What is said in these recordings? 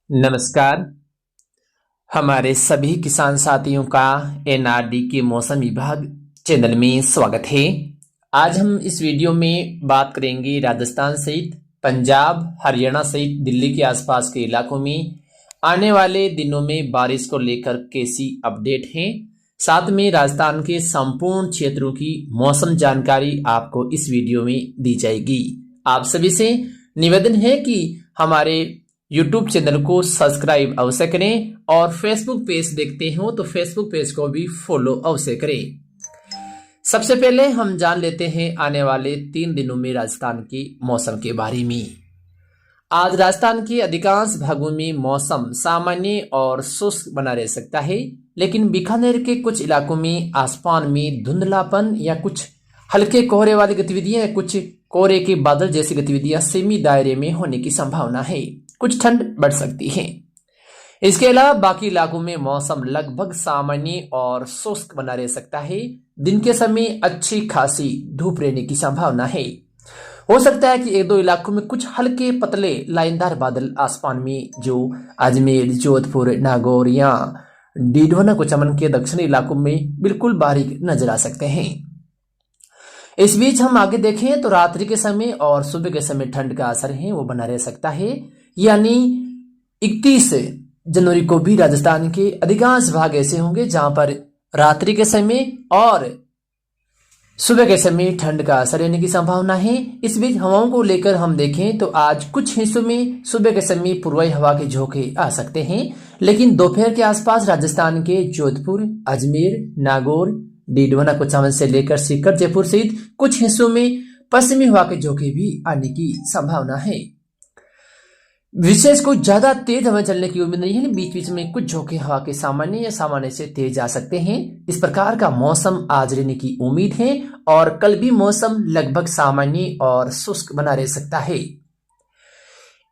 नमस्कार। हमारे सभी किसान साथियों का एनआरडी के मौसम विभाग चैनल में स्वागत है। आज हम इस वीडियो में बात करेंगे राजस्थान सहित पंजाब, हरियाणा सहित दिल्ली के आसपास के इलाकों में आने वाले दिनों में बारिश को लेकर कैसी अपडेट है। साथ में राजस्थान के संपूर्ण क्षेत्रों की मौसम जानकारी आपको इस वीडियो में दी जाएगी। आप सभी से निवेदन है कि हमारे यूट्यूब चैनल को सब्सक्राइब अवश्य करें और फेसबुक पेज देखते हो तो फेसबुक पेज को भी फॉलो अवश्य करें। सबसे पहले हम जान लेते हैं आने वाले 3 दिनों में राजस्थान के मौसम के बारे में। आज राजस्थान के अधिकांश भागों में मौसम सामान्य और शुष्क बना रह सकता है, लेकिन बीकानेर के कुछ इलाकों में आसमान में धुंधलापन या कुछ हल्के कोहरे वाली गतिविधियां या कुछ कोहरे के बादल जैसी गतिविधियां सीमी दायरे में होने की संभावना है। कुछ ठंड बढ़ सकती है। इसके अलावा बाकी इलाकों में मौसम लगभग सामान्य और शुष्क बना रह सकता है। दिन के समय अच्छी खासी धूप रहने की संभावना है। हो सकता है कि 1-2 इलाकों में कुछ हल्के पतले लाइनदार बादल आसमान में जो अजमेर, जोधपुर, नागौर या डीडवाना कुचामन के दक्षिणी इलाकों में बिल्कुल बारीक नजर आ सकते हैं। इस बीच हम आगे देखें तो रात्रि के समय और सुबह के समय ठंड का असर है वो बना रह सकता है। यानी 31 जनवरी को भी राजस्थान के अधिकांश भाग ऐसे होंगे जहां पर रात्रि के समय और सुबह के समय ठंड का असर रहने की संभावना है। इस बीच हवाओं को लेकर हम देखें तो आज कुछ हिस्सों में सुबह के समय पूर्वी हवा के झोंके आ सकते हैं, लेकिन दोपहर के आसपास राजस्थान के जोधपुर, अजमेर, नागौर, डीडवाना कुचामन से लेकर सीकर, जयपुर सहित कुछ हिस्सों में पश्चिमी हवा के झोंके भी आने की संभावना है। विशेष कोई ज्यादा तेज हवा चलने की उम्मीद नहीं है। बीच बीच में कुछ झोंके हवा के सामान्य या सामान्य से तेज आ सकते हैं। इस प्रकार का मौसम आज रहने की उम्मीद है और कल भी मौसम लगभग सामान्य और शुष्क बना रह सकता है।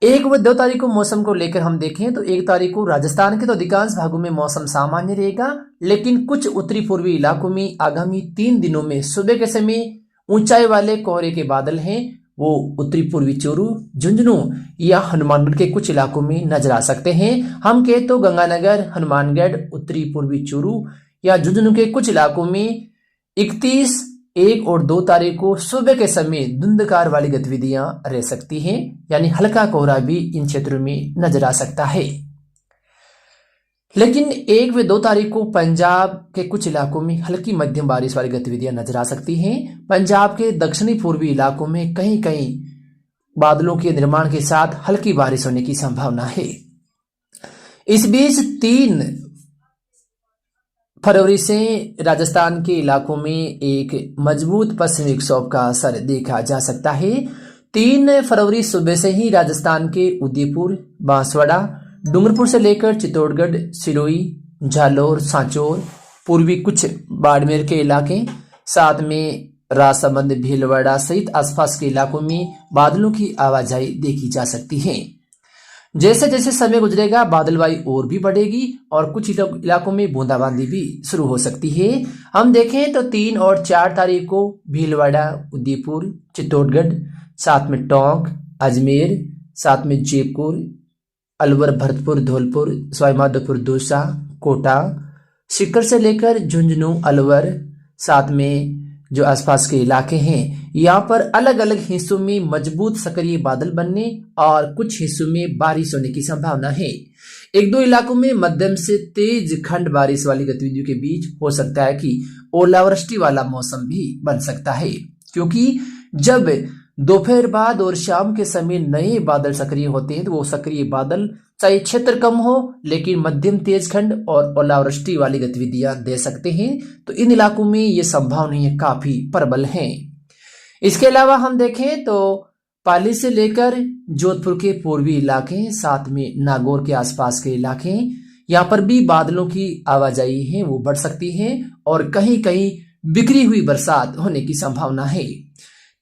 1 व 2 तारीख को मौसम को लेकर हम देखें तो 1 तारीख को राजस्थान के तो अधिकांश भागों में मौसम सामान्य रहेगा, लेकिन कुछ उत्तरी पूर्वी इलाकों में आगामी 3 दिनों में सुबह के समय ऊंचाई वाले कोहरे के बादल हैं वो उत्तरी पूर्वी चूरू, झुंझुनू या हनुमानगढ़ के कुछ इलाकों में नजर आ सकते हैं। हम कहे तो गंगानगर, हनुमानगढ़, उत्तरी पूर्वी चूरू या झुंझुनू के कुछ इलाकों में 31, 1 और 2 तारीख को सुबह के समय धुंधकार वाली गतिविधियां रह सकती हैं, यानी हल्का कोहरा भी इन क्षेत्रों में नजर आ सकता है। लेकिन 1 व 2 तारीख को पंजाब के कुछ इलाकों में हल्की मध्यम बारिश वाली गतिविधियां नजर आ सकती हैं। पंजाब के दक्षिणी पूर्वी इलाकों में कहीं कहीं बादलों के निर्माण के साथ हल्की बारिश होने की संभावना है। इस बीच 3 फरवरी से राजस्थान के इलाकों में एक मजबूत पश्चिमी विक्षोभ का असर देखा जा सकता है। 3 फरवरी सुबह से ही राजस्थान के उदयपुर, बांसवाड़ा, डूंगरपुर से लेकर चित्तौड़गढ़, सिरोही, झालोर, सांचौर, पूर्वी कुछ बाड़मेर के इलाके, साथ में राजसमंद, भीलवाड़ा सहित आसपास के इलाकों में बादलों की आवाजाही देखी जा सकती है। जैसे जैसे समय गुजरेगा बादलवाई और भी बढ़ेगी और कुछ इलाकों में बूंदाबांदी भी शुरू हो सकती है। हम देखें तो 3 और 4 तारीख को भीलवाड़ा, उदयपुर, चित्तौड़गढ़, साथ में टोंक, अजमेर, साथ में जयपुर, अलवर, भरतपुर, धौलपुर, सवाईमाधोपुर, दौसा, कोटा, सीकर से लेकर झुंझुनू, अलवर, साथ में जो आसपास के इलाके हैं यहाँ पर अलग अलग हिस्सों में मजबूत सक्रिय बादल बनने और कुछ हिस्सों में बारिश होने की संभावना है। 1-2 इलाकों में मध्यम से तेज खंड बारिश वाली गतिविधियों के बीच हो सकता है कि ओलावृष्टि वाला मौसम भी बन सकता है, क्योंकि जब दोपहर बाद और शाम के समय नए बादल सक्रिय होते हैं तो वो सक्रिय बादल चाहे क्षेत्र कम हो लेकिन मध्यम तेज खंड और ओलावृष्टि वाली गतिविधियां दे सकते हैं। तो इन इलाकों में ये संभावनाएं काफी प्रबल हैं। इसके अलावा हम देखें तो पाली से लेकर जोधपुर के पूर्वी इलाके, साथ में नागौर के आसपास के इलाके, यहाँ पर भी बादलों की आवाजाही है वो बढ़ सकती है और कहीं कहीं बिखरी हुई बरसात होने की संभावना है।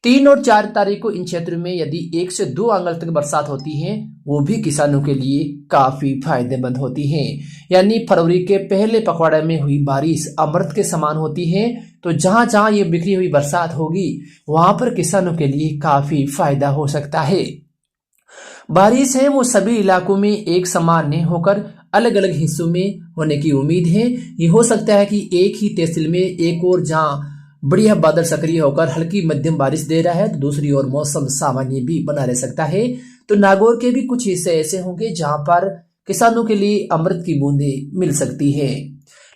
3 और 4 तारीख को इन क्षेत्रों में यदि 1 से 2 अंगल तक बरसात होती है वो भी किसानों के लिए काफी फायदेमंद होती है। यानी फरवरी के पहले पखवाड़े में हुई बारिश अमृत के समान होती है। तो जहां जहां ये बिखरी हुई बरसात होगी वहां पर किसानों के लिए काफी फायदा हो सकता है। बारिश है वो सभी इलाकों में एक समान नहीं होकर अलग अलग हिस्सों में होने की उम्मीद है। ये हो सकता है कि एक ही तहसील में एक और जहां बढ़िया बादल सक्रिय होकर हल्की मध्यम बारिश दे रहा है तो दूसरी ओर मौसम सामान्य भी बना रह सकता है। तो नागौर के भी कुछ हिस्से ऐसे होंगे जहां पर किसानों के लिए अमृत की बूंदें मिल सकती है।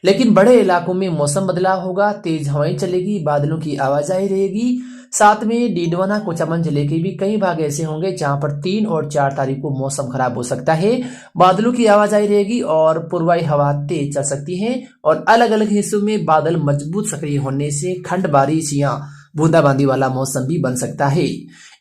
लेकिन बड़े इलाकों में मौसम बदलाव होगा, तेज हवाएं चलेगी, बादलों की आवाजाही रहेगी। साथ में डीडवाना कोचामन जिले के भी कई भाग ऐसे होंगे जहां पर 3 और 4 तारीख को मौसम खराब हो सकता है, बादलों की आवाजाही रहेगी और पूर्वाई हवा तेज चल सकती है और अलग अलग हिस्सों में बादल मजबूत सक्रिय होने से खंड बारिश या बूंदाबांदी वाला मौसम भी बन सकता है।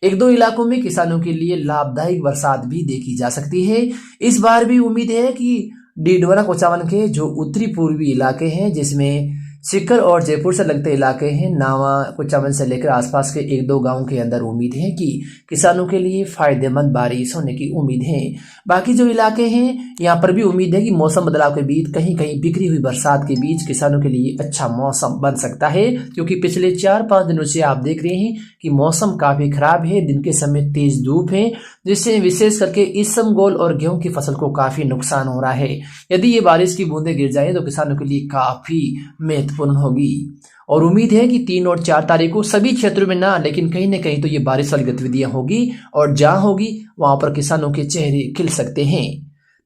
एक दो इलाकों में किसानों के लिए लाभदायक बरसात भी देखी जा सकती है। इस बार भी उम्मीद है कि डीडवाना कोचामन के जो उत्तरी पूर्वी इलाके हैं, जिसमें सीकर और जयपुर से लगते इलाके हैं, नावा कोचामन से लेकर आसपास के एक दो गांवों के अंदर उम्मीद है कि किसानों के लिए फायदेमंद बारिश होने की उम्मीद है। बाकी जो इलाके हैं यहाँ पर भी उम्मीद है कि मौसम बदलाव के बीच कहीं कहीं बिखरी हुई बरसात के बीच किसानों के लिए अच्छा मौसम बन सकता है, क्योंकि पिछले 4-5 दिनों से आप देख रहे हैं कि मौसम काफी खराब है। दिन के समय तेज धूप है, जिससे विशेष करके इसबगोल और गेहूं की फसल को काफी नुकसान हो रहा है। यदि ये बारिश की बूंदें गिर जाएं तो किसानों के लिए काफी महत्वपूर्ण होगी और उम्मीद है कि 3 और 4 तारीख को सभी क्षेत्रों में ना, लेकिन कहीं न कहीं तो ये बारिश वाली गतिविधियां होगी और जहां होगी वहां पर किसानों के चेहरे खिल सकते हैं।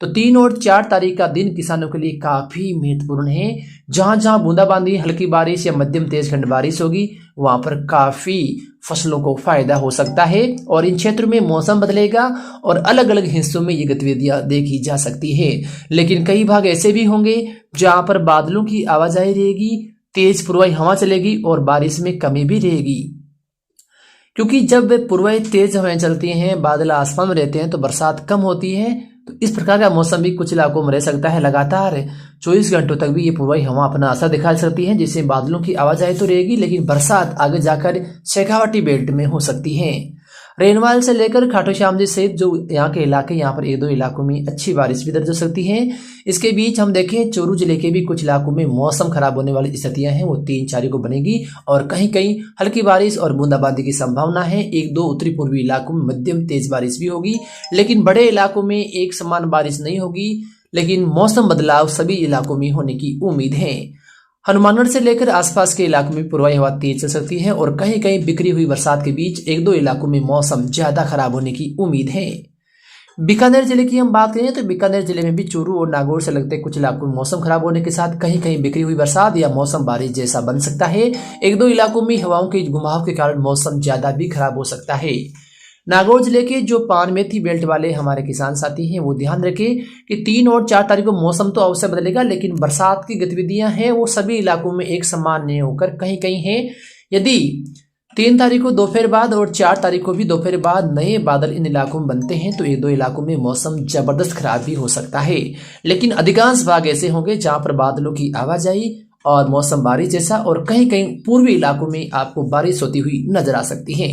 तो 3 और 4 तारीख का दिन किसानों के लिए काफी महत्वपूर्ण है। जहां जहां बूंदाबांदी, हल्की बारिश या मध्यम तेज खंड बारिश होगी वहां पर काफी फसलों को फायदा हो सकता है और इन क्षेत्रों में मौसम बदलेगा और अलग अलग हिस्सों में ये गतिविधियां देखी जा सकती है। लेकिन कई भाग ऐसे भी होंगे जहां पर बादलों की आवाजाही रहेगी, तेज पूर्वाई हवा चलेगी और बारिश में कमी भी रहेगी, क्योंकि जब पूर्वाई तेज हवाएं चलती हैं, बादल आसमान में रहते हैं तो बरसात कम होती है। तो इस प्रकार का मौसम भी कुछ इलाकों में रह सकता है। लगातार 24 घंटों तक भी ये पूर्वाई हवा अपना असर दिखा सकती है, जिससे बादलों की आवाजाही तो रहेगी लेकिन बरसात आगे जाकर शेखावटी बेल्ट में हो सकती है। रेनवाल से लेकर खाटू श्याम जी सहित जो यहाँ के इलाके, यहाँ पर एक दो इलाकों में अच्छी बारिश भी दर्ज हो सकती है। इसके बीच हम देखें चूरू जिले के भी कुछ इलाकों में मौसम खराब होने वाली स्थितियां हैं, वो 3-4 को बनेगी और कहीं कहीं हल्की बारिश और बूंदाबांदी की संभावना है। एक दो उत्तरी पूर्वी इलाकों में मध्यम तेज बारिश भी होगी, लेकिन बड़े इलाकों में एक समान बारिश नहीं होगी। लेकिन मौसम बदलाव सभी इलाकों में होने की उम्मीद है। हनुमानगढ़ से लेकर आसपास के इलाकों में पूर्वाई हवा तेज चल सकती है और कहीं कहीं बिखरी हुई बरसात के बीच एक दो इलाकों में मौसम ज्यादा खराब होने की उम्मीद है। बीकानेर जिले की हम बात करें तो बीकानेर जिले में भी चूरू और नागौर से लगते कुछ इलाकों में मौसम खराब होने के साथ कहीं कहीं बिखरी हुई बरसात या मौसम बारिश जैसा बन सकता है। एक दो इलाकों में हवाओं के घुमाव के कारण मौसम ज्यादा भी खराब हो सकता है। नागौर जिले के जो पान मेथी बेल्ट वाले हमारे किसान साथी हैं वो ध्यान रखें कि 3 और 4 तारीख को मौसम तो अवश्य बदलेगा, लेकिन बरसात की गतिविधियां हैं वो सभी इलाकों में एक समान नहीं होकर कहीं कहीं है। यदि 3 तारीख को दोपहर बाद और 4 तारीख को भी दोपहर बाद नए बादल इन इलाकों में बनते हैं तो एक दो इलाकों में मौसम जबरदस्त खराब भी हो सकता है। लेकिन अधिकांश भाग ऐसे होंगे जहां पर बादलों की आवाजाही और मौसम बारिश जैसा और कहीं कहीं पूर्वी इलाकों में आपको बारिश होती हुई नजर आ सकती है।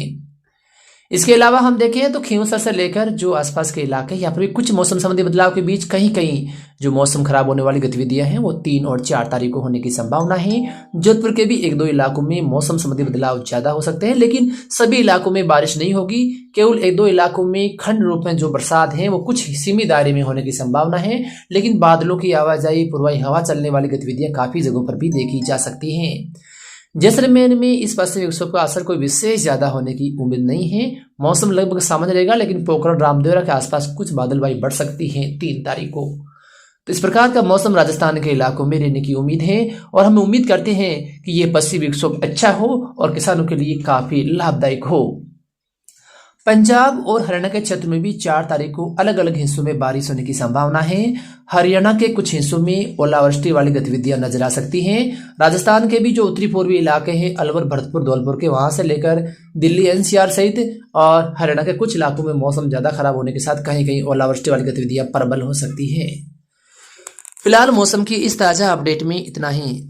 इसके अलावा हम देखें तो खींवसर से लेकर जो आसपास के इलाके यहाँ पर भी कुछ मौसम संबंधी बदलाव के बीच कहीं कहीं जो मौसम खराब होने वाली गतिविधियां हैं वो 3 और 4 तारीख को होने की संभावना है। जोधपुर के भी एक दो इलाकों में मौसम संबंधी बदलाव ज्यादा हो सकते हैं, लेकिन सभी इलाकों में बारिश नहीं होगी। केवल एक दो इलाकों में खंड रूप में जो बरसात है वो कुछ सीमित दायरे में होने की संभावना है, लेकिन बादलों की आवाजाही, पूर्वाई हवा चलने वाली गतिविधियां काफी जगहों पर भी देखी जा सकती है। जैसलमेर में इस पश्चिमी विक्षोभ का असर कोई विशेष ज्यादा होने की उम्मीद नहीं है। मौसम लगभग सामान्य रहेगा, लेकिन पोखरण रामदेवरा के आसपास कुछ बादलबाई बढ़ सकती है 3 तारीख को। तो इस प्रकार का मौसम राजस्थान के इलाकों में रहने की उम्मीद है और हम उम्मीद करते हैं कि ये पश्चिमी विक्षोभ अच्छा हो और किसानों के लिए काफी लाभदायक हो। पंजाब और हरियाणा के क्षेत्र में भी 4 तारीख को अलग अलग हिस्सों में बारिश होने की संभावना है। हरियाणा के कुछ हिस्सों में ओलावृष्टि वाली गतिविधियां नजर आ सकती हैं। राजस्थान के भी जो उत्तरी पूर्वी इलाके हैं, अलवर, भरतपुर, धौलपुर के, वहां से लेकर दिल्ली एनसीआर सहित और हरियाणा के कुछ इलाकों में मौसम ज्यादा खराब होने के साथ कहीं कहीं ओलावृष्टि वाली गतिविधियां प्रबल हो सकती है। फिलहाल मौसम की इस ताजा अपडेट में इतना ही।